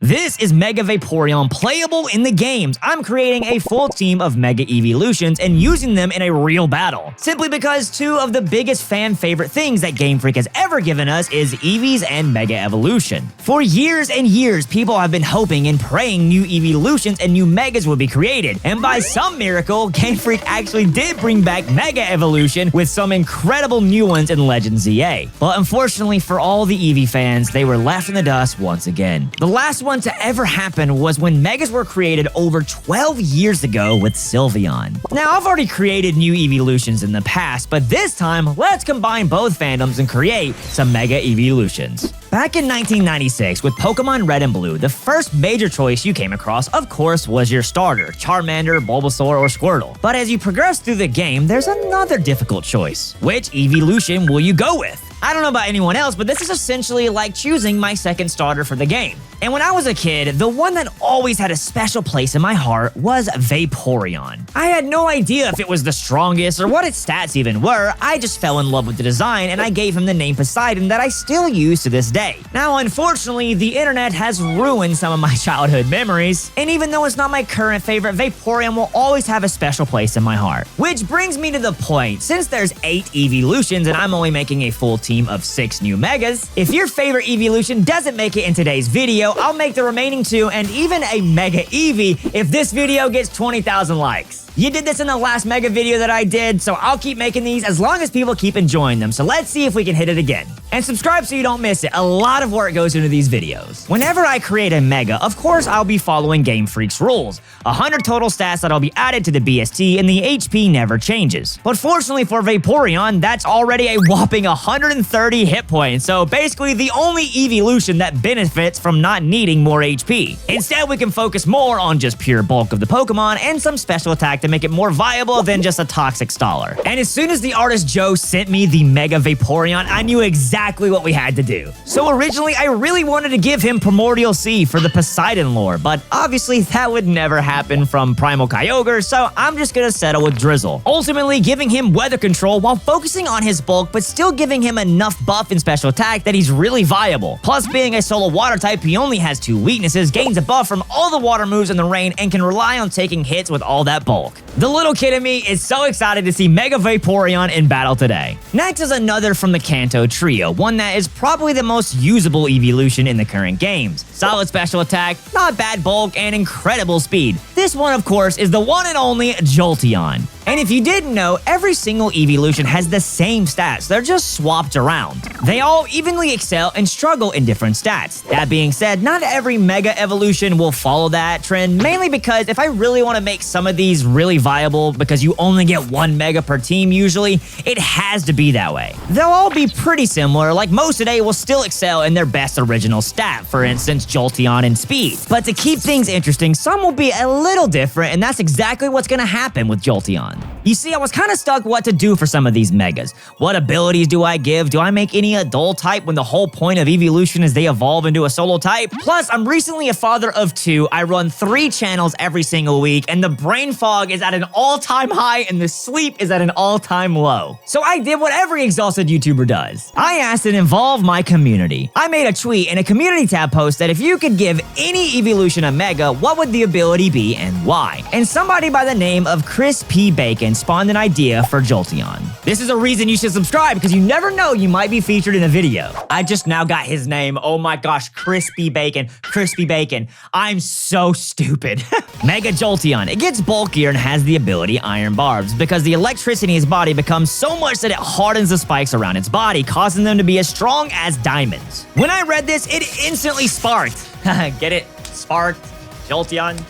This is Mega Vaporeon playable in the games. I'm creating a full team of Mega Eeveelutions and using them in a real battle. Simply because two of the biggest fan favorite things that Game Freak has ever given us is Eevees and Mega Evolution. For years and years, people have been hoping and praying new Eeveelutions and new Megas would be created. And by some miracle, Game Freak actually did bring back Mega Evolution with some incredible new ones in Legends ZA. But unfortunately for all the Eevee fans, they were left in the dust once again. The last one to ever happen was when Megas were created over 12 years ago with Sylveon. Now, I've already created new Eeveelutions in the past, but this time, let's combine both fandoms and create some Mega Eeveelutions. Back in 1996, with Pokemon Red and Blue, the first major choice you came across, of course, was your starter, Charmander, Bulbasaur, or Squirtle. But as you progress through the game, there's another difficult choice. Which Eeveelution will you go with? I don't know about anyone else, but this is essentially like choosing my second starter for the game. And when I was a kid, the one that always had a special place in my heart was Vaporeon. I had no idea if it was the strongest or what its stats even were. I just fell in love with the design and I gave him the name Poseidon that I still use to this day. Now, unfortunately, the internet has ruined some of my childhood memories, and even though it's not my current favorite, Vaporeon will always have a special place in my heart. Which brings me to the point, since there's 8 Eeveelutions and I'm only making a full team of 6 new Megas, if your favorite Eeveelution doesn't make it in today's video, I'll make the remaining 2 and even a Mega Eevee if this video gets 20,000 likes. You did this in the last Mega video that I did, so I'll keep making these as long as people keep enjoying them, so let's see if we can hit it again. And subscribe so you don't miss it. A lot of work goes into these videos. Whenever I create a Mega, of course I'll be following Game Freak's rules. 100 total stats that'll be added to the BST, and the HP never changes. But fortunately for Vaporeon, that's already a whopping 130 hit points, so basically the only Eeveelution that benefits from not needing more HP. Instead, we can focus more on just pure bulk of the Pokemon and some special attack to make it more viable than just a toxic staller. And as soon as the artist Joe sent me the Mega Vaporeon, I knew exactly what we had to do. So originally, I really wanted to give him Primordial Sea for the Poseidon lore, but obviously that would never happen from Primal Kyogre, so I'm just gonna settle with Drizzle. Ultimately, giving him weather control while focusing on his bulk, but still giving him enough buff and special attack that he's really viable. Plus, being a solo water type, he only has 2 weaknesses, gains a buff from all the water moves in the rain, and can rely on taking hits with all that bulk. The little kid in me is so excited to see Mega Vaporeon in battle today. Next is another from the Kanto trio, one that is probably the most usable Eeveelution in the current games. Solid special attack, not bad bulk, and incredible speed. This one, of course, is the one and only Jolteon. And if you didn't know, every single Eeveelution has the same stats, they're just swapped around. They all evenly excel and struggle in different stats. That being said, not every Mega Evolution will follow that trend, mainly because if I really want to make some of these really viable, because you only get 1 Mega per team usually, it has to be that way. They'll all be pretty similar, like most today will still excel in their best original stat, for instance Jolteon and speed. But to keep things interesting, some will be a little different, and that's exactly what's gonna happen with Jolteon. You see, I was kind of stuck what to do for some of these Megas. What abilities do I give? Do I make any adult type when the whole point of Eeveelution is they evolve into a solo type? Plus, I'm recently a father of 2, I run 3 channels every single week, and the brain fog is at an all-time high and the sleep is at an all-time low. So I did what every exhausted YouTuber does. I asked and involved my community. I made a tweet and a community tab post that if you could give any Eeveelution a Mega, what would the ability be and why? And somebody by the name of Chris P. Bacon spawned an idea for Jolteon. This is a reason you should subscribe, because you never know, you might be featured in a video. I just now got his name. Oh my gosh, Crispy Bacon. Crispy Bacon. I'm so stupid. Mega Jolteon. It gets bulkier and has the ability Iron Barbs, because the electricity in his body becomes so much that it hardens the spikes around its body, causing them to be as strong as diamonds. When I read this, it instantly sparked. Get it? Sparked? Jolteon?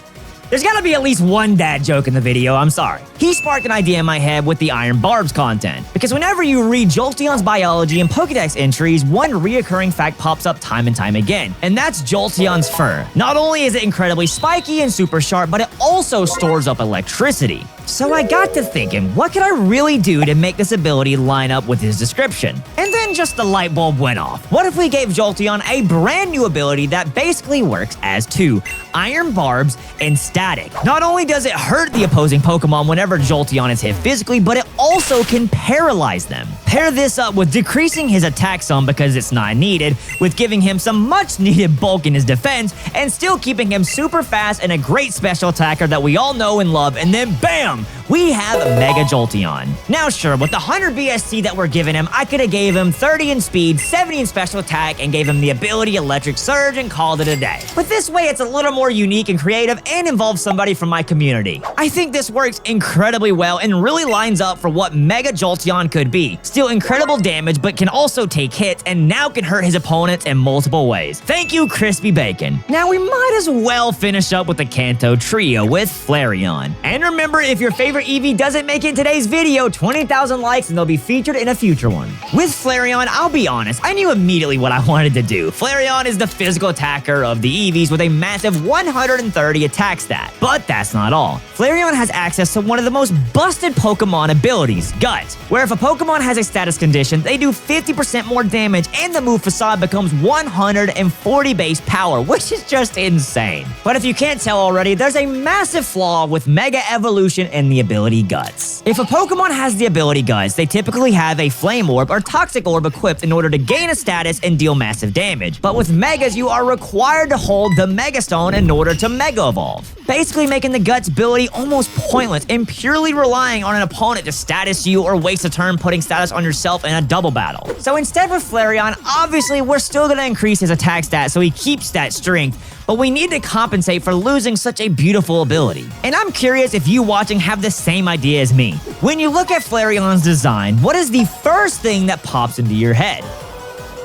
There's gotta be at least one dad joke in the video, I'm sorry. He sparked an idea in my head with the Iron Barbs content, because whenever you read Jolteon's biology and Pokedex entries, one reoccurring fact pops up time and time again, and that's Jolteon's fur. Not only is it incredibly spiky and super sharp, but it also stores up electricity. So I got to thinking, what could I really do to make this ability line up with his description? And then just the light bulb went off. What if we gave Jolteon a brand new ability that basically works as two: Iron Barbs and Static. Not only does it hurt the opposing Pokemon whenever Jolteon is hit physically, but it also can paralyze them. Pair this up with decreasing his attack some because it's not needed, with giving him some much needed bulk in his defense, and still keeping him super fast and a great special attacker that we all know and love, and then BAM! We have Mega Jolteon. Now sure, with the 100 BSC that we're giving him, I could have gave him 30 in speed, 70 in special attack, and gave him the ability Electric Surge and called it a day. But this way it's a little more unique and creative and involves somebody from my community. I think this works incredibly well and really lines up for what Mega Jolteon could be. Still incredible damage, but can also take hits and now can hurt his opponents in multiple ways. Thank you, Crispy Bacon. Now we might as well finish up with the Kanto Trio with Flareon. And remember, if your favorite Eevee doesn't make it in today's video, 20,000 likes and they'll be featured in a future one. With Flareon, I'll be honest, I knew immediately what I wanted to do. Flareon is the physical attacker of the Eevees with a massive 130 attack stat. But that's not all. Flareon has access to one of the most busted Pokemon abilities, Guts, where if a Pokemon has a status condition, they do 50% more damage and the move Facade becomes 140 base power, which is just insane. But if you can't tell already, there's a massive flaw with Mega Evolution and the ability Guts. If a Pokemon has the ability Guts, they typically have a Flame Orb or Toxic Orb equipped in order to gain a status and deal massive damage. But with Megas, you are required to hold the Mega Stone in order to Mega Evolve, basically making the Guts ability almost pointless and purely relying on an opponent to status you or waste a turn putting status on yourself in a double battle. So instead with Flareon, obviously we're still going to increase his attack stat so he keeps that strength, but we need to compensate for losing such a beautiful ability. And I'm curious if you watching have the same idea as me. When you look at Flareon's design, what is the first thing that pops into your head?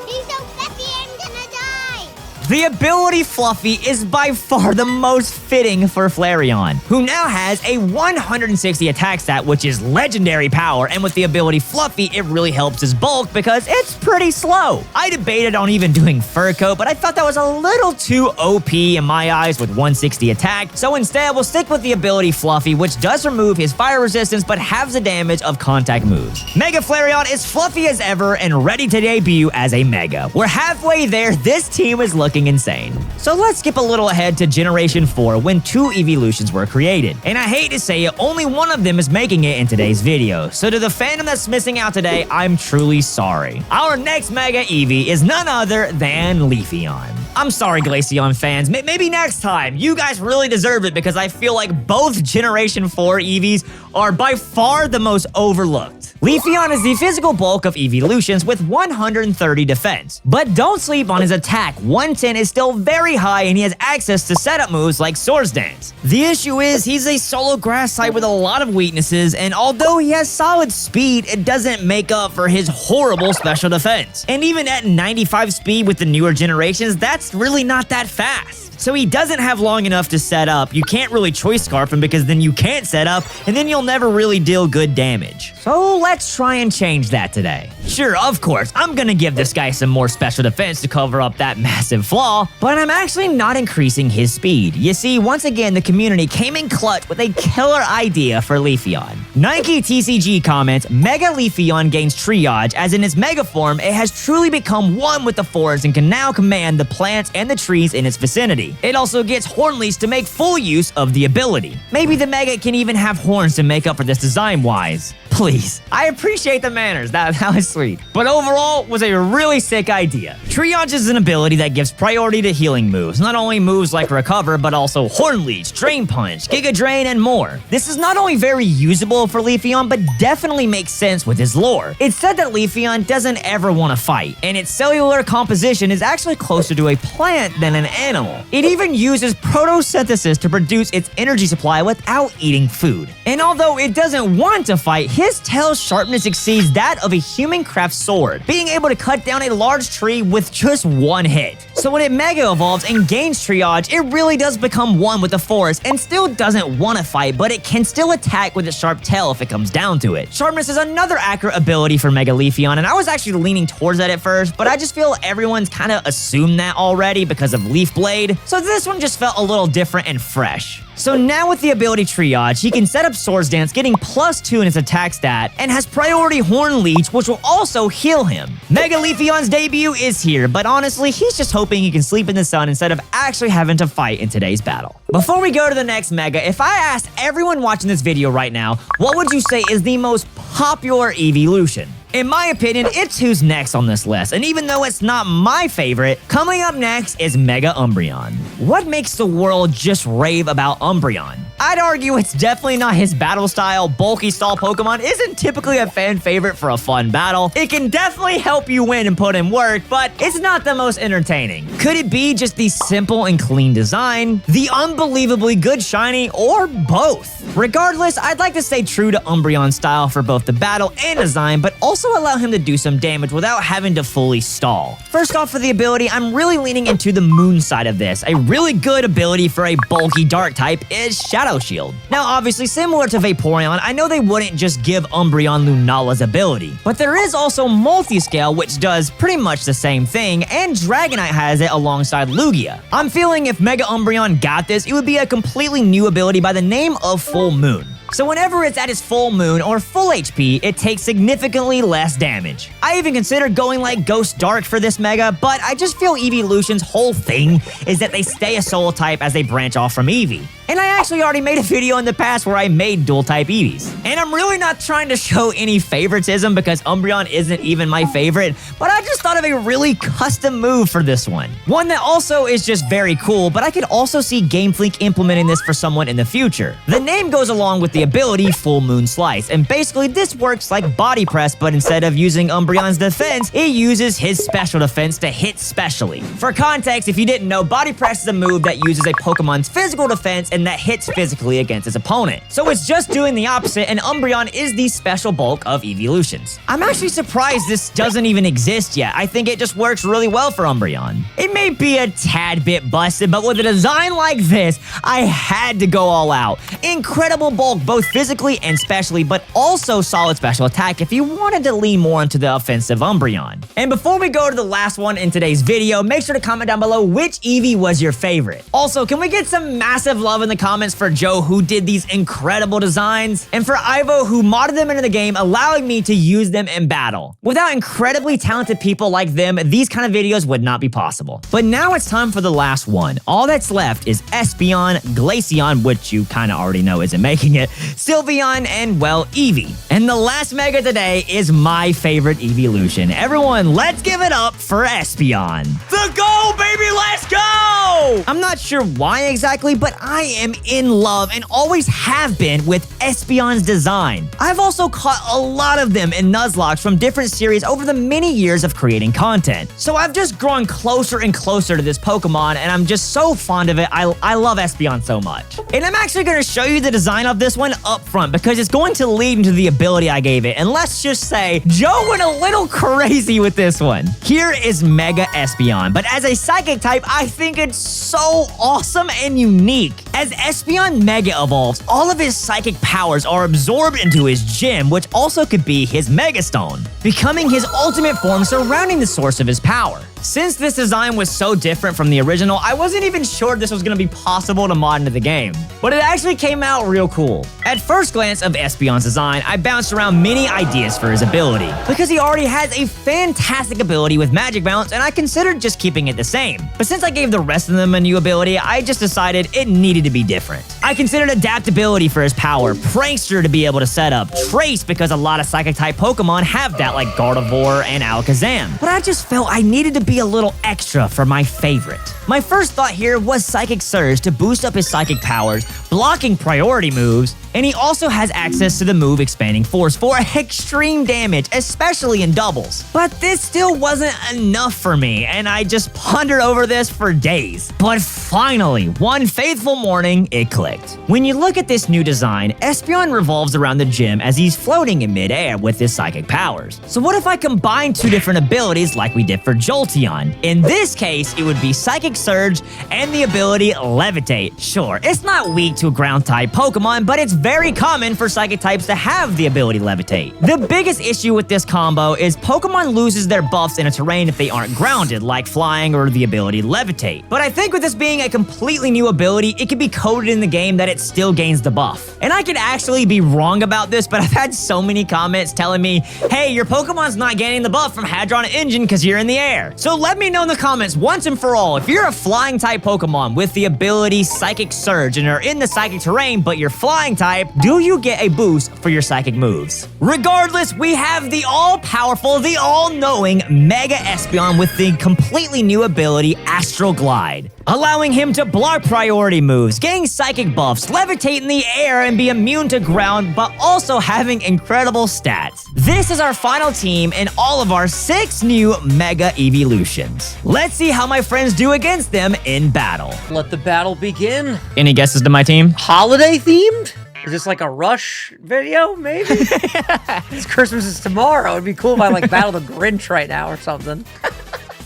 He's so fluffy, I'm gonna die! The ability Fluffy is by far the most fitting for Flareon, who now has a 160 attack stat, which is legendary power, and with the ability Fluffy, it really helps his bulk because it's pretty slow. I debated on even doing Fur Coat, but I thought that was a little too OP in my eyes with 160 attack, so instead we'll stick with the ability Fluffy, which does remove his fire resistance but halves the damage of contact moves. Mega Flareon is fluffy as ever and ready to debut as a Mega. We're halfway there, this team is looking insane. So let's skip a little ahead to Generation 4 when two Eeveelutions were created. And I hate to say it, only one of them is making it in today's video. So to the fandom that's missing out today, I'm truly sorry. Our next Mega Eevee is none other than Leafeon. I'm sorry, Glaceon fans. Maybe next time. You guys really deserve it because I feel like both Generation 4 Eevees are by far the most overlooked. Leafeon is the physical bulk of Eeveelutions with 130 defense. But don't sleep on his attack. 110 is still very high and he has access to setup moves like Swords Dance. The issue is he's a solo grass type with a lot of weaknesses, and although he has solid speed, it doesn't make up for his horrible special defense. And even at 95 speed with the newer generations, that's really not that fast. So he doesn't have long enough to set up. You can't really Choice Scarf him because then you can't set up, and then you'll never really deal good damage. So let's try and change that today. Sure, of course, I'm gonna give this guy some more special defense to cover up that massive flaw, but I'm actually not increasing his speed. You see, once again, the community came in clutch with a killer idea for Leafeon. Nike TCG comments, Mega Leafeon gains triage, as in its Mega form, it has truly become one with the forest and can now command the plants and the trees in its vicinity. It also gets Hornleash to make full use of the ability. Maybe the Mega can even have horns to make up for this design-wise. Please. I appreciate the manners, that was sweet. But overall, was a really sick idea. Triage is an ability that gives priority to healing moves, not only moves like Recover, but also Hornleash, Drain Punch, Giga Drain, and more. This is not only very usable for Leafeon, but definitely makes sense with his lore. It's said that Leafeon doesn't ever want to fight, and its cellular composition is actually closer to a plant than an animal. It even uses photosynthesis to produce its energy supply without eating food. And although it doesn't want to fight, his tail's sharpness exceeds that of a human craft sword, being able to cut down a large tree with just one hit. So when it Mega Evolves and gains Triage, it really does become one with the forest and still doesn't want to fight, but it can still attack with its sharp tail if it comes down to it. Sharpness is another accurate ability for Mega Leafeon, and I was actually leaning towards that at first, but I just feel everyone's kind of assumed that already because of Leaf Blade, so this one just felt a little different and fresh. So now with the ability Triage, he can set up Swords Dance, getting +2 in his attack stat, and has Priority Horn Leech, which will also heal him. Mega Leafeon's debut is here, but honestly, he's just hoping he can sleep in the sun instead of actually having to fight in today's battle. Before we go to the next Mega, if I asked everyone watching this video right now, what would you say is the most popular Eeveelution? In my opinion, it's who's next on this list, and even though it's not my favorite, coming up next is Mega Umbreon. What makes the world just rave about Umbreon? I'd argue it's definitely not his battle style. Bulky stall Pokemon isn't typically a fan favorite for a fun battle. It can definitely help you win and put in work, but it's not the most entertaining. Could it be just the simple and clean design, the unbelievably good shiny, or both? Regardless, I'd like to stay true to Umbreon's style for both the battle and design, but also allow him to do some damage without having to fully stall. First off, for the ability, I'm really leaning into the moon side of this. A really good ability for a bulky dark type is Shadow Shield. Now, obviously, similar to Vaporeon, I know they wouldn't just give Umbreon Lunala's ability, but there is also Multiscale, which does pretty much the same thing, and Dragonite has it alongside Lugia. I'm feeling if Mega Umbreon got this, it would be a completely new ability by the name of Full Moon. So whenever it's at its full moon or full HP, it takes significantly less damage. I even considered going like Ghost Dark for this Mega, but I just feel Eeveelution's whole thing is that they stay a Soul type as they branch off from Eevee. And I actually already made a video in the past where I made dual-type Eevees. And I'm really not trying to show any favoritism because Umbreon isn't even my favorite, but I just thought of a really custom move for this one. One that also is just very cool, but I could also see Game Freak implementing this for someone in the future. The name goes along with the ability Full Moon Slice, and basically this works like Body Press, but instead of using Umbreon's defense, it uses his special defense to hit specially. For context, if you didn't know, Body Press is a move that uses a Pokemon's physical defense and that hits physically against its opponent. So it's just doing the opposite, and Umbreon is the special bulk of Eeveelutions. I'm actually surprised this doesn't even exist yet. I think it just works really well for Umbreon. It may be a tad bit busted, but with a design like this, I had to go all out. Incredible bulk, both physically and specially, but also solid special attack if you wanted to lean more into the offensive Umbreon. And before we go to the last one in today's video, make sure to comment down below which Eevee was your favorite. Also, can we get some massive love in the comments for Joe, who did these incredible designs, and for Ivo, who modded them into the game, allowing me to use them in battle. Without incredibly talented people like them, these kind of videos would not be possible. But now it's time for the last one. All that's left is Espeon, Glaceon, which you kind of already know isn't making it, Sylveon, and, well, Eevee. And the last Mega today is my favorite Eeveelution. Everyone, let's give it up for Espeon. The goal, baby, let's go! I'm not sure why exactly, but I am in love and always have been with Espeon's design. I've also caught a lot of them in Nuzlocke from different series over the many years of creating content. So I've just grown closer and closer to this Pokemon, and I'm just so fond of it. I love Espeon so much. And I'm actually going to show you the design of this one up front because it's going to lead into the ability I gave it. And let's just say, Joe went a little crazy with this one. Here is Mega Espeon, but as a Psychic type, I think it's so awesome and unique. As Espeon Mega evolves, all of his psychic powers are absorbed into his gem, which also could be his Mega Stone, becoming his ultimate form surrounding the source of his power. Since this design was so different from the original, I wasn't even sure this was going to be possible to mod into the game, but it actually came out real cool. At first glance of Espeon's design, I bounced around many ideas for his ability, because he already has a fantastic ability with Magic Bounce, and I considered just keeping it the same. But since I gave the rest of them a new ability, I just decided it needed to be different. I considered adaptability for his power, Prankster to be able to set up, Trace because a lot of Psychic-type Pokemon have that like Gardevoir and Alakazam. But I just felt I needed to be a little extra for my favorite. My first thought here was Psychic Surge to boost up his psychic powers, blocking priority moves, and he also has access to the move Expanding Force for extreme damage, especially in doubles. But this still wasn't enough for me, and I just pondered over this for days. But finally, one faithful morning, it clicked. When you look at this new design, Espeon revolves around the gym as he's floating in midair with his psychic powers. So what if I combine two different abilities like we did for Jolteon? In this case, it would be Psychic Surge and the ability Levitate. Sure, it's not weak to a ground-type Pokemon, but it's very common for psychic types to have the ability Levitate. The biggest issue with this combo is Pokemon loses their buffs in a terrain if they aren't grounded, like flying or the ability Levitate. But I think with this being a completely new ability, it can be coded in the game that it still gains the buff. And I could actually be wrong about this, but I've had so many comments telling me, hey, your Pokemon's not gaining the buff from Hadron Engine because you're in the air. So let me know in the comments once and for all, if you're a flying type Pokemon with the ability Psychic Surge and are in the psychic terrain, but you're flying type, do you get a boost for your psychic moves? Regardless, we have the all-powerful, the all-knowing Mega Espeon with the completely new ability Astral Glide, allowing him to block priority moves, gain psychic buffs, levitate in the air, and be immune to ground, but also having incredible stats. This is our final team in all of our 6 new Mega Eeveelutions. Let's see how my friends do against them in battle. Let the battle begin. Any guesses to my team? Holiday themed? Is this like a Rush video, maybe? It's Christmas is tomorrow. It'd be cool if I like battle the Grinch right now or something.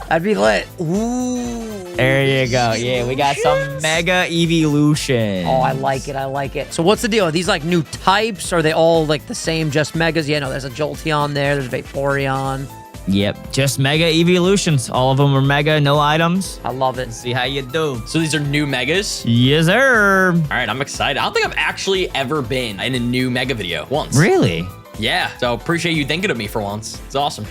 That'd be lit. Ooh. There you go. Yeah, we got some Mega Eeveelutions. Oh, I like it. I like it. So what's the deal? Are these like new types? Are they all like the same, just Megas? Yeah, no, there's a Jolteon there. There's Vaporeon. Yep, just Mega Eeveelutions. All of them are Mega, no items. I love it. See how you do. So these are new Megas? Yes, sir. All right, I'm excited. I don't think I've actually ever been in a new Mega video once. Really? Yeah, so appreciate you thinking of me for once. It's awesome.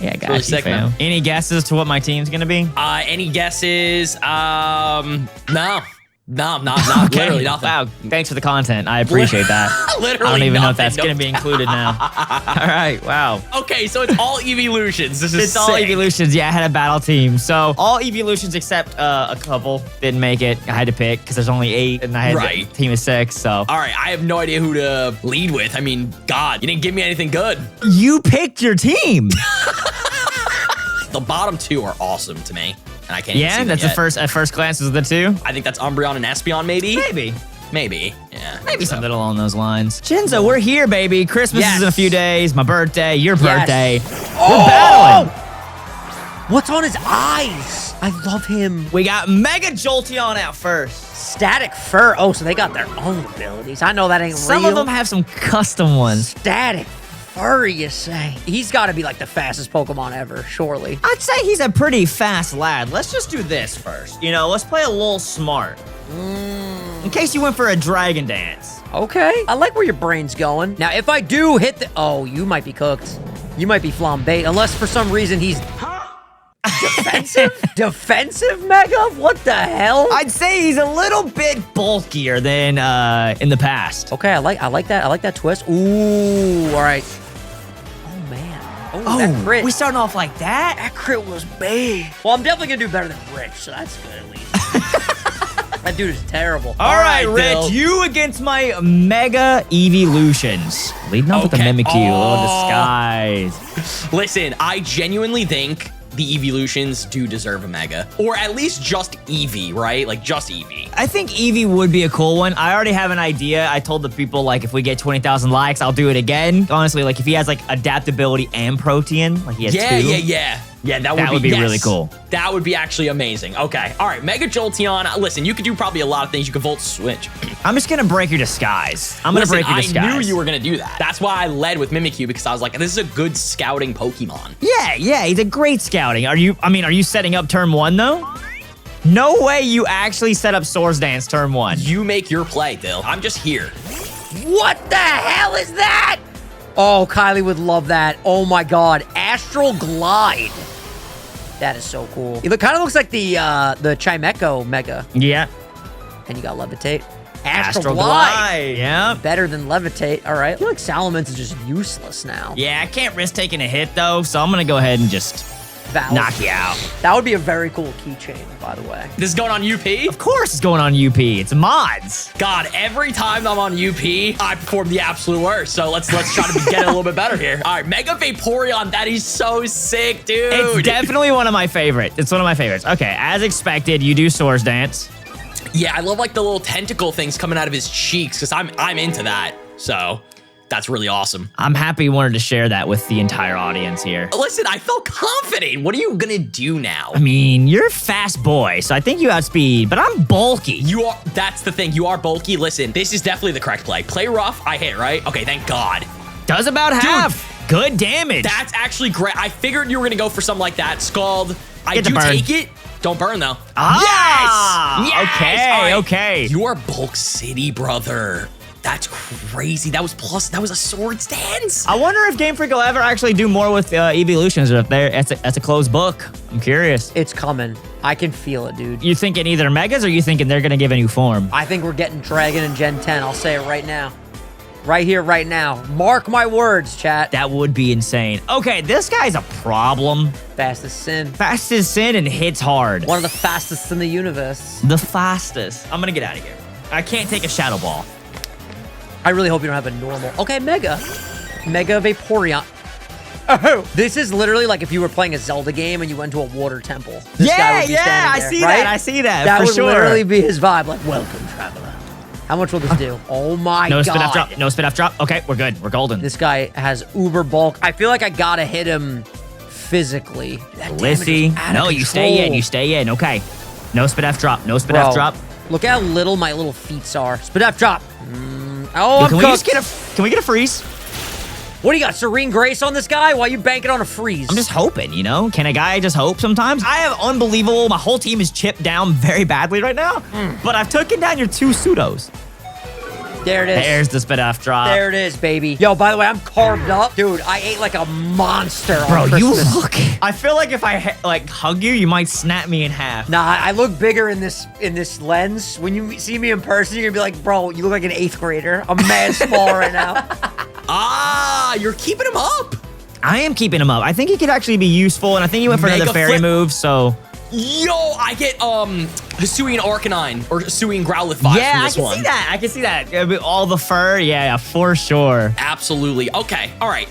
Yeah, I got really you, sick, fam. man. Any guesses to what my team's gonna be? Any guesses? No. No, not literally nothing. Wow, thanks for the content. I appreciate that. Literally I don't even know if nothing. that's going to be included now. All right, wow. Okay, so it's all Eeveelutions. This is It's all sick. Eeveelutions. Yeah, I had a battle team. So all Eeveelutions except a couple didn't make it. I had to pick because there's only 8 and I had a team of 6. So All right, I have no idea who to lead with. I mean, God, you didn't give me anything good. you picked your team. The bottom 2 are awesome to me. And I can't even see Yeah, them that's yet. the first at first glance is the 2. I think that's Umbreon and Espeon, maybe? Maybe. Yeah. Maybe something along those lines. Jinzo, we're here, baby. Christmas Yes. is in a few days. My birthday, your Yes. birthday. Oh! We're battling. What's on his eyes? I love him. We got Mega Jolteon out first. Static Fur. Oh, so they got their own abilities. I know that ain't Some real. of them have some custom ones. Static Fur, you say? He's got to be like the fastest Pokemon ever, surely. I'd say he's a pretty fast lad. Let's just do this first. You know, let's play a little smart. In case you went for a Dragon Dance. Okay. I like where your brain's going. Now, if I do hit the... Oh, you might be cooked. You might be flambé, unless for some reason he's... Defensive? Defensive Mega? What the hell? I'd say he's a little bit bulkier than in the past. Okay, I like that. I like that twist. Ooh, all right. Oh man. Oh, that crit. we starting off like that? That crit was big. Well, I'm definitely gonna do better than Rich, so that's good at least. That dude is terrible. All right, Bill. Rich, you against my Mega Eeveelutions. Leading off with the Okay. Mimikyu, Oh. little disguise. Listen, I genuinely think the Eeveelutions do deserve a Mega. Or at least just Eevee, right? Like, just Eevee. I think Eevee would be a cool one. I already have an idea. I told the people, like, if we get 20,000 likes, I'll do it again. Honestly, like, if he has, like, adaptability and protein, like he has 2. Yeah, that would be yes. really cool. That would be actually amazing. Okay, all right, Mega Jolteon. Listen, you could do probably a lot of things. You could Volt Switch. I'm just gonna break your disguise. I'm gonna break your disguise. I knew you were gonna do that. That's why I led with Mimikyu, because I was like, this is a good scouting Pokemon. Yeah, he's a great scouting. Are you setting up turn 1, though? No way you actually set up Swords Dance turn 1. You make your play, Dill. I'm just here. What the hell is that? Oh, Kylie would love that. Oh my god. Astral Glide. That is so cool. It kind of looks like the Chimecho Mega. Yeah. And you got Levitate. Astral Glide. Yeah. Better than Levitate. All right. I feel like Salamence is just useless now. Yeah, I can't risk taking a hit, though, so I'm gonna go ahead and just Valve. Knock you out. That would be a very cool keychain, by the way. This is going on UP? Of course it's going on UP. It's mods. God, every time I'm on UP, I perform the absolute worst. So let's try to get it a little bit better here. All right, Mega Vaporeon. That is so sick, dude. It's definitely one of my favorites. It's one of my favorites. Okay, as expected, you do Swords Dance. Yeah, I love like the little tentacle things coming out of his cheeks because I'm into that. So that's really awesome. I'm happy you wanted to share that with the entire audience here. Listen, I felt confident. What are you gonna do now? I mean, you're a fast boy, so I think you outspeed, but I'm bulky. You are, that's the thing. You are bulky. Listen, this is definitely the correct play. Play rough, I hit, right? Okay, thank God. Does about half. Good damage. That's actually great. I figured you were gonna go for something like that. Scald. I Get the do burn. take it. Don't burn though. Ah, Yes! Yes! okay, All right. okay. You are bulk city, brother. That's crazy. That was a Swords Dance. I wonder if Game Freak will ever actually do more with Eeveelutions, or if that's a closed book. I'm curious. It's coming. I can feel it, dude. You thinking either Megas, or you thinking they're gonna give a new form? I think we're getting Dragon in Gen 10. I'll say it right now. Right here, right now. Mark my words, chat. That would be insane. Okay, this guy's a problem. Fastest sin. Fast as sin and hits hard. One of the fastest in the universe. The fastest. I'm gonna get out of here. I can't take a Shadow Ball. I really hope you don't have a normal. Okay, Mega. Mega Vaporeon. Oh, this is literally like if you were playing a Zelda game and you went to a water temple. This guy would be standing I there, see right? that. I see that. That for would sure. literally be his vibe. Like, welcome, traveler. How much will this do? Oh my No God. spin off drop. No spin off drop. Okay, we're good. We're golden. This guy has uber bulk. I feel like I gotta hit him physically. That damage Lissy. is out of No, you stay control. in. You stay in. Okay. No spin off drop. No spin Bro, off drop. Look how little my little feet are. Spin up drop. Oh, Yo, I'm can we just cooked. get a? Can we get a freeze? What do you got? Serene Grace on this guy? Why are you banking on a freeze? I'm just hoping, you know? Can a guy just hope sometimes? I have unbelievable. My whole team is chipped down very badly right now, but I've taken down your two pseudos. There it is. There's the spin off drop. There it is, baby. Yo, by the way, I'm carved up. Dude, I ate like a monster Bro, on you Christmas. look. I feel like if I like hug you, you might snap me in half. Nah, I look bigger in this lens. When you see me in person, you're gonna be like, bro, you look like an 8th grader. I'm mad small right now. Ah, you're keeping him up. I am keeping him up. I think he could actually be useful, and I think he went for Mega another fairy flip. move, so. Yo, I get Hisuian Arcanine or Hisuian Growlithe vibes Yeah, from I this can one. see that. I can see that. All the fur, yeah, for sure. Absolutely. Okay, all right.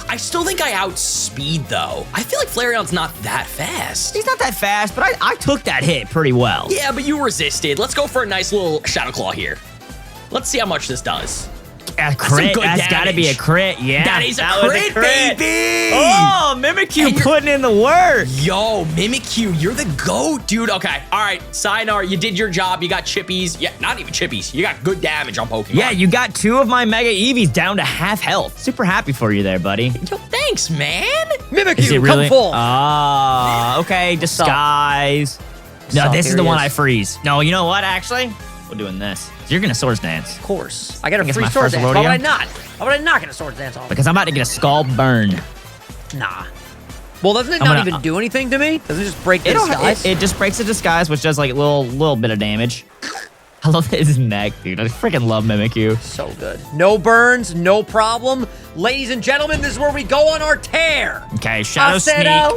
I still think I outspeed though. I feel like Flareon's not that fast. He's not that fast, but I took that hit pretty well. Yeah, but you resisted. Let's go for a nice little Shadow Claw here. Let's see how much this does. A crit, good that's gotta be a damage. crit, yeah. That is a was crit, baby! Oh, Mimikyu And you're- putting in the work. Yo, Mimikyu, you're the GOAT, dude. Okay, all right, Sayonara, you did your job. You got chippies. Yeah, not even chippies. You got good damage on Pokemon. Yeah, you got 2 of my Mega Eevees down to half health. Super happy for you there, buddy. Yo, thanks, man. Mimikyu, Is it really? come full. Ah, okay, disguise. No, Sup, this here is the he one is. I freeze. No, you know what, actually? We're doing this. You're gonna Swords Dance. Of course. I got a think it's free my sword first dance. Why rodeo. would I not? Why would I not get a sword dance off? Because I'm about to get a Scald Burn. Nah. Well, doesn't it I'm not gonna- even do anything to me? Doesn't it just break the disguise? It just breaks the disguise, which does like little bit of damage. I love his neck, dude. I freaking love Mimikyu. So good. No burns, no problem. Ladies and gentlemen, this is where we go on our tear. Okay, Shadow I said, Sneak.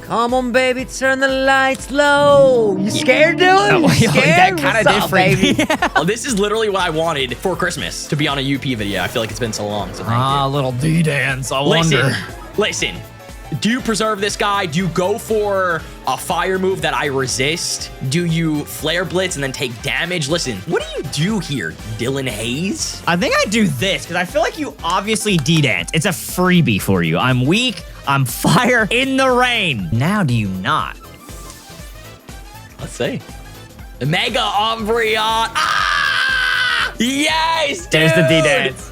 come on, baby, turn the lights low. You scared, dude? Oh, You yo, scared? that kind What's of up, different. baby? Oh, this is literally what I wanted for Christmas, to be on a UP video. I feel like it's been so long, so thank Ah, little D dance. I you. wonder. Listen. Do you preserve this guy? Do you go for a fire move that I resist? Do you flare blitz and then take damage? Listen, what do you do here, Dylan Hayes? I think I do this because I feel like you obviously D-dance. It's a freebie for you. I'm weak. I'm fire in the rain. Now do you not? Let's see. Mega Umbreon. Ah! Yes, dude. There's the D-dance.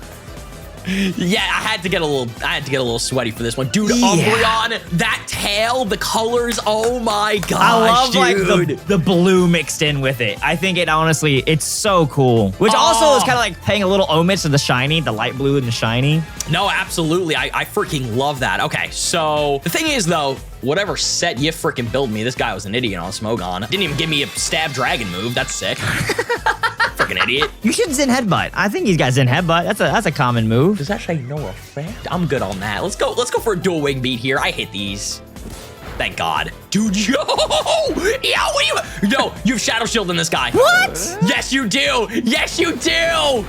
Yeah, I had to get a little sweaty for this one. Dude, Yeah. Umbreon, that tail, the colors, oh my gosh, I love dude. like the blue mixed in with it. I think it honestly, it's so cool. Which also is kind of like paying a little homage to the shiny, the light blue and the shiny. No, absolutely. I freaking love that. Okay, so the thing is, though, whatever set you freaking build me, this guy was an idiot on Smogon. Didn't even give me a stab dragon move. That's sick. freaking idiot. You should Zen Headbutt. I think he's got Zen Headbutt. That's a common move. Does that say no effect? I'm good on that. Let's go for a dual wing beat here. I hit these. Thank God. Dude, yo, what are you? No, you have Shadow Shield in this guy. What? Yes, you do. Yes, you do.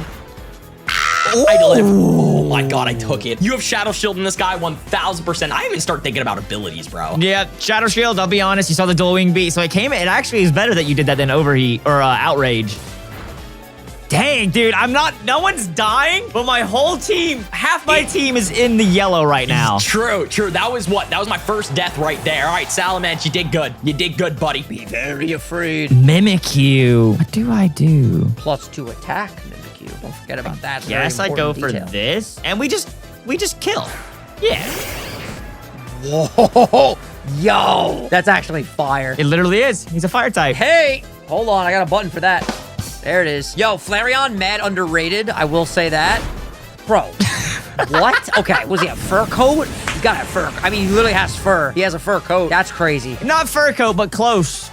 I live. Oh my God, I took it. You have Shadow Shield in this guy 1000%. I even start thinking about abilities, bro. Yeah, Shadow Shield, I'll be honest. You saw the dual wing beat, so it actually is better that you did that than Overheat or Outrage. Dang, dude, no one's dying, but my whole team, half my team is in the yellow right now. True. That was my first death right there. All right, Salamence, you did good. You did good, buddy. Be very afraid. Mimikyu. What do I do? +2 attack, Mimikyu. Don't forget about that. Yes, I go for this, and we just kill. Yeah. Whoa, yo, that's actually fire. It literally is. He's a fire type. Hey, hold on, I got a button for that. There it is. Yo, Flareon, mad underrated. I will say that. Bro, what? Okay, was he a fur coat? He's got a fur. I mean, he literally has fur. He has a fur coat. That's crazy. Not fur coat, but close.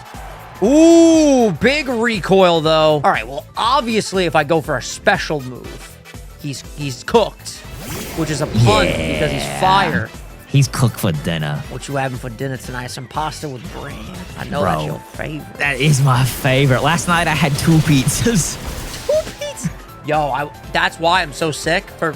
Ooh, big recoil, though. All right, well, obviously, if I go for a special move, he's cooked, which is a pun because he's fire. He's cooked for dinner. What you having for dinner tonight? Some pasta with bread. I know Bro, that's your favorite. That is my favorite. Last night I had 2 pizzas. 2 pizzas? Yo, that's why I'm so sick. For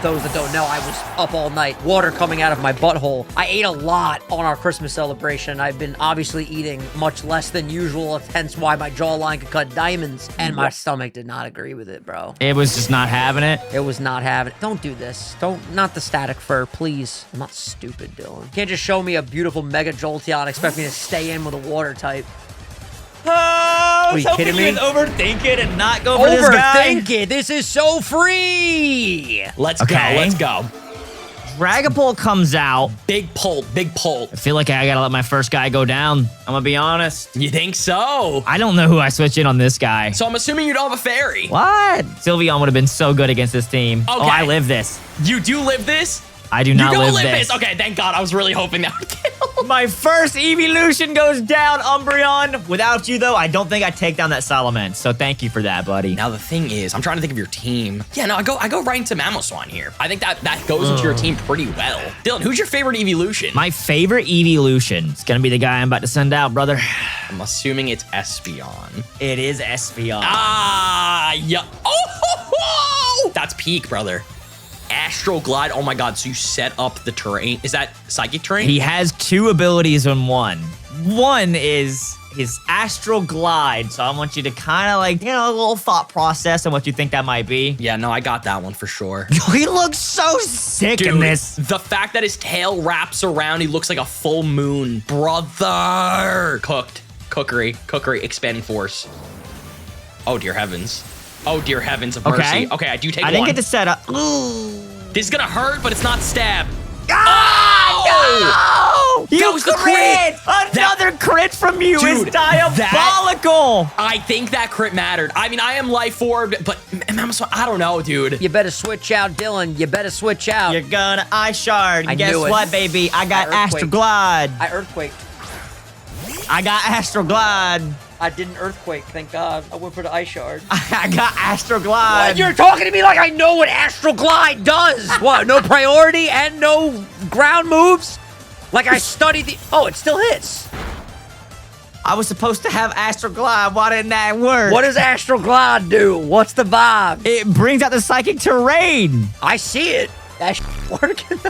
those that don't know, I was up all night. Water coming out of my butthole. I ate a lot on our Christmas celebration. I've been obviously eating much less than usual, hence why my jawline could cut diamonds. And my stomach did not agree with it, bro. It was just not having it. It was not having it. Don't do this. Not the static fur, please. I'm not stupid, Dylan. You can't just show me a beautiful Mega Jolteon and expect me to stay in with a water type. I was hoping you would overthink it and not go for this guy. Overthink it. This is so free. Let's go. Dragapult comes out. Big pull. I feel like I gotta let my first guy go down. I'm gonna be honest. You think so? I don't know who I switch in on this guy. So I'm assuming you don't have a fairy. What? Sylveon would have been so good against this team. Okay. Oh, I live this. You do live this? I do not you don't live live this. Okay, thank God. I was really hoping that would kill. My first Eeveelution goes down, Umbreon. Without you, though, I don't think I'd take down that Salamence. So thank you for that, buddy. Now, the thing is, I'm trying to think of your team. Yeah, no, I go right into Mamoswine here. I think that goes into your team pretty well. Dylan, who's your favorite Eeveelution? My favorite Eeveelution. It's going to be the guy I'm about to send out, brother. I'm assuming it's Espeon. It is Espeon. Ah, yeah. Oh, that's peak, brother. Astral Glide. Oh my God. So you set up the terrain. Is that psychic terrain? He has 2 abilities in one. One is his Astral Glide. So I want you to kind of like, a little thought process on what you think that might be. Yeah, no, I got that one for sure. He looks so sick Dude, in this. The fact that his tail wraps around, he looks like a full moon. Brother. Cookery. Expanding force. Oh, dear heavens. Oh, dear heavens of mercy. Okay, I do take one. I didn't get to set up. Ooh. This is gonna hurt, but it's not stab. Oh! No! You was the crit! Another crit from you is diabolical! I think that crit mattered. I mean, I am life orbed, but I don't know, dude. You better switch out, Dylan. You better switch out. You're gonna Ice Shard. I Guess knew it. what, baby? I got Astral Glide. I Earthquaked. I got Astral Glide. I didn't Earthquake, thank God. I went for the Ice Shard. I got Astral Glide. What? You're talking to me like I know what Astral Glide does. What, no priority and no ground moves? Like I studied the... Oh, it still hits. I was supposed to have Astral Glide. Why didn't that work? What does Astral Glide do? What's the vibe? It brings out the psychic terrain. I see it. That's working.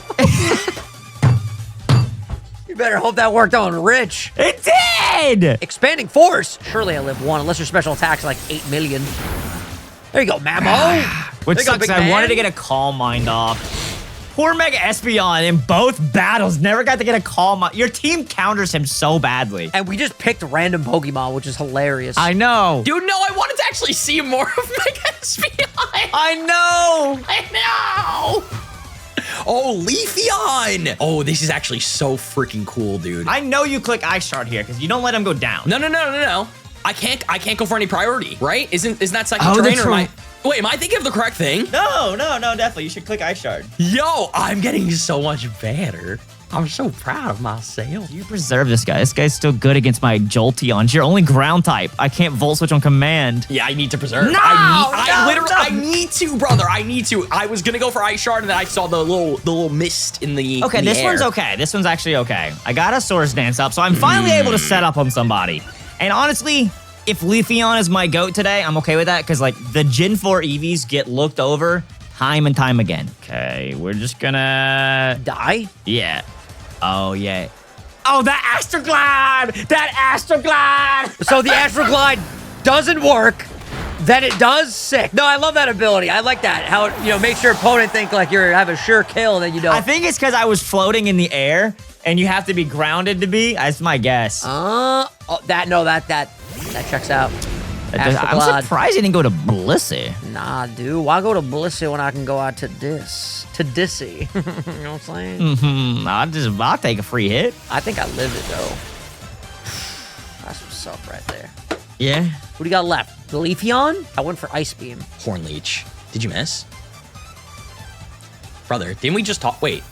You better hope that worked on Rich. It did! Expanding force. Surely I live 1, unless your special attack's like 8 million. There you go, Mamo. Which There you go, sucks, big I man. wanted to get a Calm Mind off. Poor Mega Espeon in both battles never got to get a Calm Mind. Your team counters him so badly. And we just picked random Pokemon, which is hilarious. I know. Dude, no, I wanted to actually see more of Mega Espeon. I know. I know. Oh, Leafeon. Oh, this is actually so freaking cool, dude. I know you click Ice Shard here because you don't let him go down. No. I can't go for any priority, right? Isn't that psychic Oh, terrain? that's Or am I... right. Wait, am I thinking of the correct thing? No, definitely. You should click Ice Shard. Yo, I'm getting so much better. I'm so proud of myself. You preserve this guy. This guy's still good against my Jolteon. It's your only ground type. I can't Volt Switch on command. Yeah, I need to preserve. No! I need to, brother. I need to. I was gonna go for Ice Shard, and then I saw the little mist in the Okay, in the this air. one's okay. This one's actually okay. I got a Swords Dance up, so I'm finally able to set up on somebody. And honestly, if Leafeon is my GOAT today, I'm okay with that, because like the Gen 4 Eevees get looked over time and time again. Okay, we're just gonna... Die? Yeah. Oh, yeah. Oh, that Astroglide! That Astroglide! So the Astroglide doesn't work, then it does sick. No, I love that ability. I like that. How it, makes your opponent think like you have a sure kill, and then you don't. I think it's because I was floating in the air, and you have to be grounded to be. That's my guess. That checks out. I'm Astroglide. surprised you didn't go to Blissey. Nah, dude. Why go to Blissey when I can go out to Dissy? You know what I'm saying? I'll take a free hit. I think I live it, though. That's what's up right there. Yeah. What do you got left? The Leafeon? I went for Ice Beam. Horn Leech. Did you miss? Brother, didn't we just talk? Wait.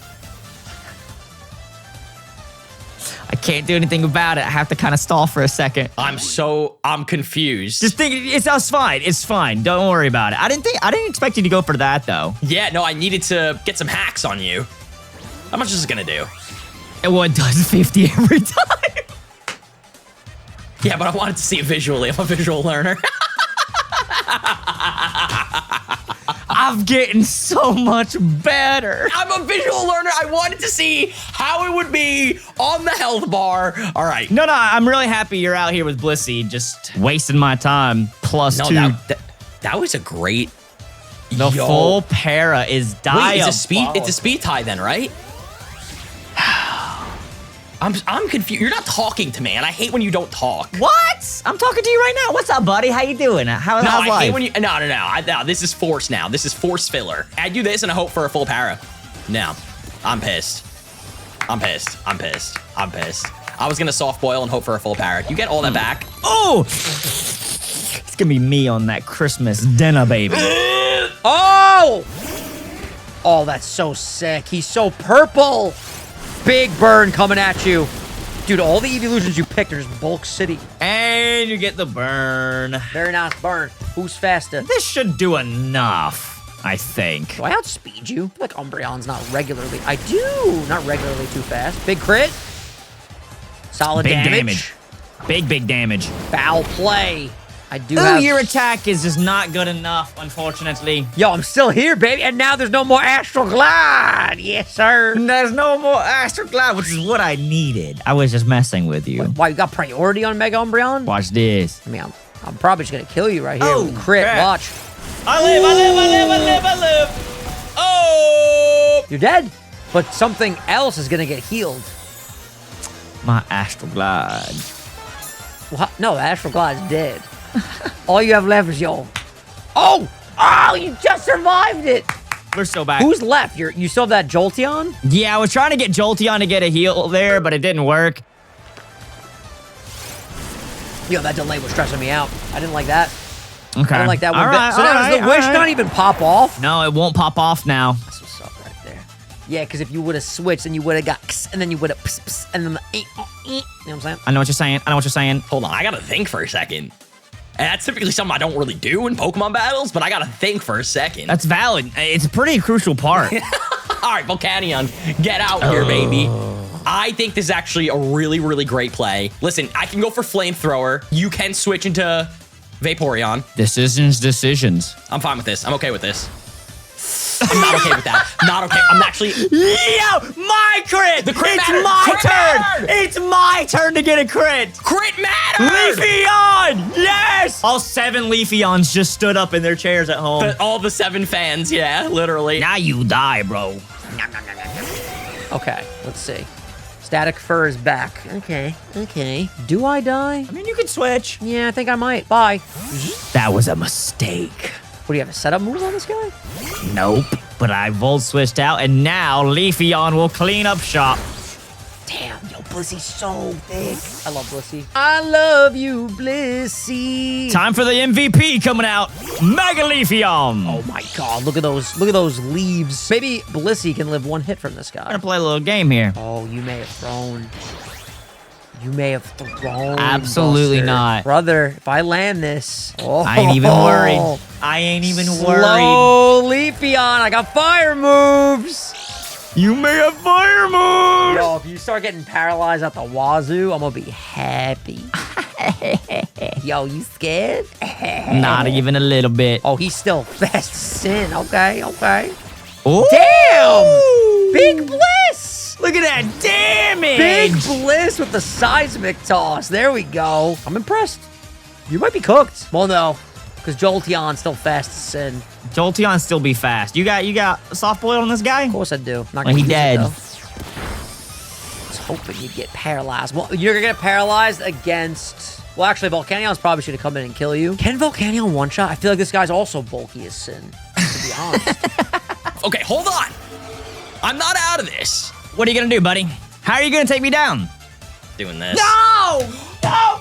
I can't do anything about it. I have to kind of stall for a second. I'm confused. Just think, it's fine. It's fine. Don't worry about it. I didn't expect you to go for that though. Yeah, no, I needed to get some hacks on you. How much is it gonna do? Well, it does 50 every time. Yeah, but I wanted to see it visually. I'm a visual learner. I'm getting so much better. I'm a visual learner. I wanted to see how it would be on the health bar. All right. No, I'm really happy you're out here with Blissey, just wasting my time. +2. No, that was a great. The full para is Wait, diabolical. it's a speed tie then, right? I'm confused. You're not talking to me, and I hate when you don't talk. What? I'm talking to you right now. What's up, buddy? How you doing? How's No, life? I hate when you. No. This is force now. This is force filler. I do this and I hope for a full para. No, I'm pissed. I'm pissed. I was gonna soft boil and hope for a full para. You get all that back. Oh! It's gonna be me on that Christmas dinner, baby. Oh! Oh, that's so sick. He's so purple. Big burn coming at you. Dude, all the Eeveelutions you picked are just Bulk City. And you get the burn. Very nice burn. Who's faster? This should do enough, I think. Do I outspeed you? I feel like Umbreon's not regularly. I do. Not regularly too fast. Big crit. Solid Big damage. Big damage. Foul play. I do Ooh, have... your attack is just not good enough, unfortunately. Yo, I'm still here, baby. And now there's no more Astral Glide. Yes, sir. There's no more Astroglide, which is what I needed. I was just messing with you. Why, you got priority on Mega Umbreon? Watch this. I mean, I'm probably just going to kill you right here with a crit. crap. Watch. I live. Oh! You're dead. But something else is going to get healed. My Astroglide. What? No, the Astral Glide is dead. All you have left is your... Oh! Oh, you just survived it! We're so back. Who's left? You still have that Jolteon? Yeah, I was trying to get Jolteon to get a heal there, but it didn't work. Yo, that delay was stressing me out. I didn't like that. Okay. I didn't like that one All bit. right, So now all does the right, wish all not right. even pop off? No, it won't pop off now. That's what's up right there. Yeah, because if you would have switched, then you would have got kss, and then you would have and then the you know what I'm saying? I know what you're saying. Hold on, I gotta think for a second. And that's typically something I don't really do in Pokemon battles, but I gotta think for a second. That's valid. It's a pretty crucial part. All right, Volcanion, get out here, baby. I think this is actually a really, really great play. Listen, I can go for Flamethrower. You can switch into Vaporeon. Decisions. I'm fine with this. I'm okay with this. I'm not okay with that. Not okay. I'm actually... Yo, my crit! The crit It's mattered. my Crit turn! mattered. It's my turn to get a crit! Crit matter! Leafeon! Yes! All 7 Leafeons just stood up in their chairs at home. All the 7 fans, yeah, literally. Now you die, bro. Okay, let's see. Static Fur is back. Okay. Do I die? I mean, you can switch. Yeah, I think I might. Bye. That was a mistake. What, do you have a setup move on this guy? Nope. But I Volt switched out, and now Leafeon will clean up shop. Damn, yo, Blissy's so thick. I love Blissey. I love you, Blissey. Time for the MVP coming out. Mega Leafeon. Oh my god, look at those leaves. Maybe Blissey can live one hit from this guy. I'm gonna play a little game here. Oh, you may have thrown. You may have thrown. Absolutely Buster. not. Brother, if I land this. Oh, I ain't even worried. I ain't even worried. Slow Leafeon. I got fire moves. You may have fire moves. Yo, if you start getting paralyzed at the wazoo, I'm gonna be happy. Yo, you scared? Not even a little bit. Oh, he's still fast sin. Okay. Ooh. Damn! Big Bliss! Look at that damage. Big Bliss with the seismic toss. There we go. I'm impressed. You might be cooked. Well, no, because Jolteon's still fast as sin. Jolteon still be fast. You got soft boil on this guy? Of course I do. Not Well, gonna he use it, dead. though. I was hoping you'd get paralyzed. Well, you're gonna get paralyzed against... Well, actually, Volcanion's probably should have come in and kill you. Can Volcanion one-shot? I feel like this guy's also bulky as sin, to be honest. Okay, hold on. I'm not out of this. What are you gonna do, buddy? How are you gonna take me down? Doing this. No! No!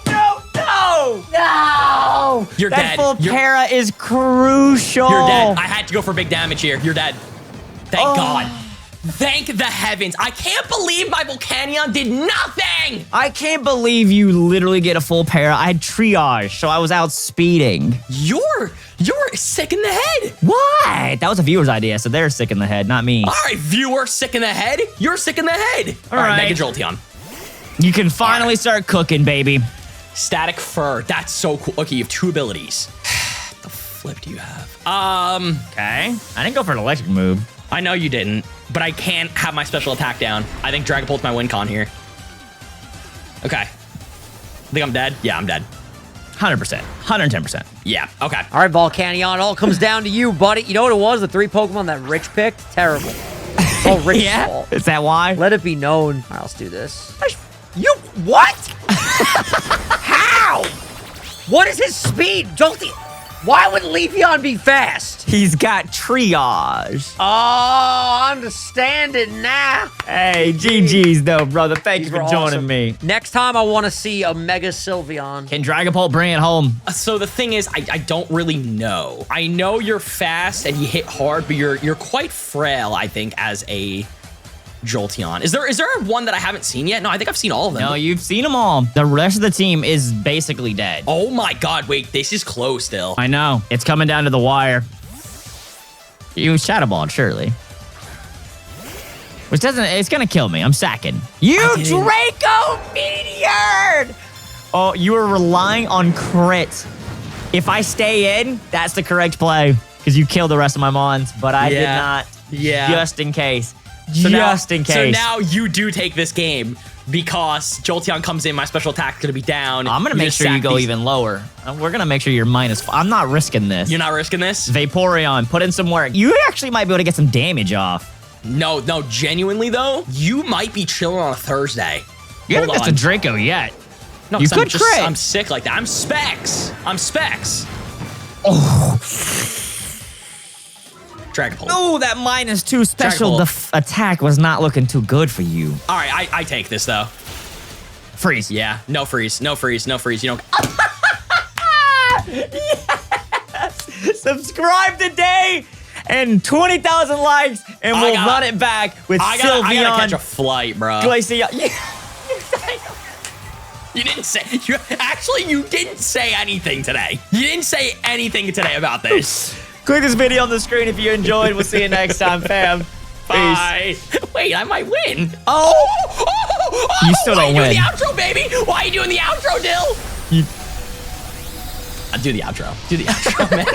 You're that dead. full You're- para is crucial. You're dead. I had to go for big damage here. You're dead. Thank Oh. God. Thank the heavens. I can't believe my Volcanion did nothing. I can't believe you literally get a full para. I had triage, so I was out speeding. You're sick in the head. What? That was a viewer's idea, so they're sick in the head, not me. All right, viewer, sick in the head. You're sick in the head. All right, right. Mega Jolteon. You can finally start cooking, baby. Static Fur. That's so cool. Okay, you have 2 abilities. The flip do you have? Okay. I didn't go for an electric move. I know you didn't, but I can't have my special attack down. I think Dragon Pult's my win con here. Okay. Think I'm dead? Yeah, I'm dead. 100%. 110%. Yeah, okay. All right, Volcanion, it all comes down to you, buddy. You know what it was? The 3 Pokemon that Rich picked? Terrible. It's all Rich's fault. Is that why? Let it be known. All right, let's do this. You, what? How? What is his speed? Jolteon. Why would Leafeon be fast? He's got triage. Oh, I understand it now. Hey, GG's though, brother. Thank you for joining Awesome. me. Next time, I want to see a Mega Sylveon. Can Dragapult bring it home? So the thing is, I don't really know. I know you're fast and you hit hard, but you're quite frail, I think, as a Jolteon. Is there one that I haven't seen yet? No, I think I've seen all of them. No, you've seen them all. The rest of the team is basically dead. Oh my God, wait, this is close still. I know. It's coming down to the wire. You Shadow Ball, surely. Which doesn't, it's gonna kill me. I'm sacking. You Draco Meteor! Oh, you were relying on crit. If I stay in, that's the correct play. Because you killed the rest of my mons, but I did not. Yeah. Just in case. So Just in case. So now you do take this game because Jolteon comes in, my special attack's gonna be down. I'm gonna make just sure you sack go these- even lower. We're gonna make sure you're -5. I'm not risking this. You're not risking this? Vaporeon, put in some work. You actually might be able to get some damage off. No, genuinely though, you might be chilling on a Thursday. You haven't Hold missed a on. Draco yet. No, You 'cause could crit. I'm sick like that. I'm Specs. Dragapult. Oh, that -2 special Dragapult. attack was not looking too good for you. All right, I take this though. Freeze. Yeah, no freeze. You don't. Yes! Subscribe today and 20,000 likes and we'll run it back with I gotta catch a Sylveon. flight, bro. Glaceon. Yeah. You didn't say. You didn't say anything today. You didn't say anything today about this. Click this video on the screen if you enjoyed. We'll see you next time, fam. Bye. Wait, I might win. Oh! You still don't Why win. are you doing the outro, baby? Why are you doing the outro, Dill? I'll do the outro. Do the outro, man.